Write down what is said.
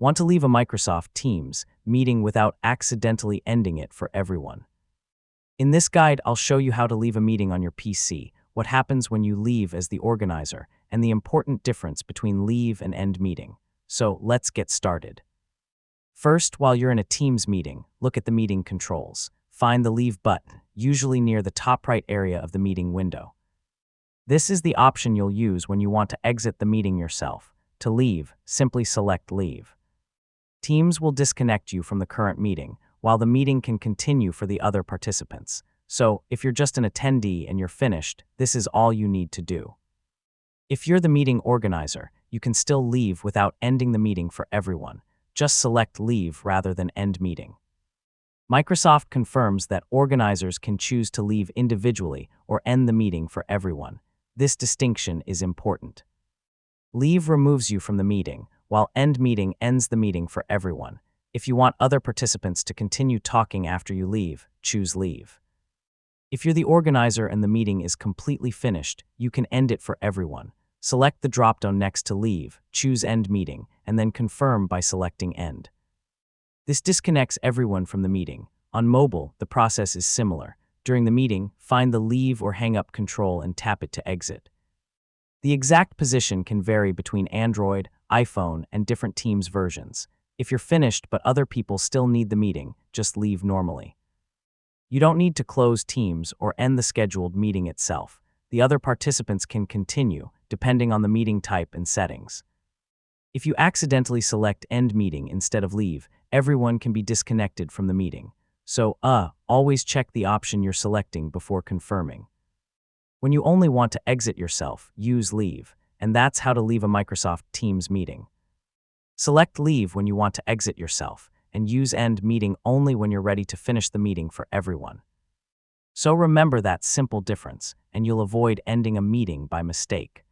Want to leave a Microsoft Teams meeting without accidentally ending it for everyone? In this guide, I'll show you how to leave a meeting on your PC, what happens when you leave as the organizer, and the important difference between leave and end meeting. So let's get started. First, while you're in a Teams meeting, look at the meeting controls. Find the Leave button, usually near the top right area of the meeting window. This is the option you'll use when you want to exit the meeting yourself. To leave, simply select Leave. Teams will disconnect you from the current meeting, while the meeting can continue for the other participants. So, if you're just an attendee and you're finished, this is all you need to do. If you're the meeting organizer, you can still leave without ending the meeting for everyone. Just select Leave rather than End Meeting. Microsoft confirms that organizers can choose to leave individually or end the meeting for everyone. This distinction is important. Leave removes you from the meeting, while End Meeting ends the meeting for everyone. If you want other participants to continue talking after you leave, choose Leave. If you're the organizer and the meeting is completely finished, you can end it for everyone. Select the drop-down next to Leave, choose End Meeting, and then confirm by selecting End. This disconnects everyone from the meeting. On mobile, the process is similar. During the meeting, find the Leave or Hang Up control and tap it to exit. The exact position can vary between Android, iPhone, and different Teams versions. If you're finished but other people still need the meeting, just leave normally. You don't need to close Teams or end the scheduled meeting itself. The other participants can continue, depending on the meeting type and settings. If you accidentally select End Meeting instead of Leave, everyone can be disconnected from the meeting. So, always check the option you're selecting before confirming. When you only want to exit yourself, use Leave, and that's how to leave a Microsoft Teams meeting. Select Leave when you want to exit yourself, and use End Meeting only when you're ready to finish the meeting for everyone. So remember that simple difference, and you'll avoid ending a meeting by mistake.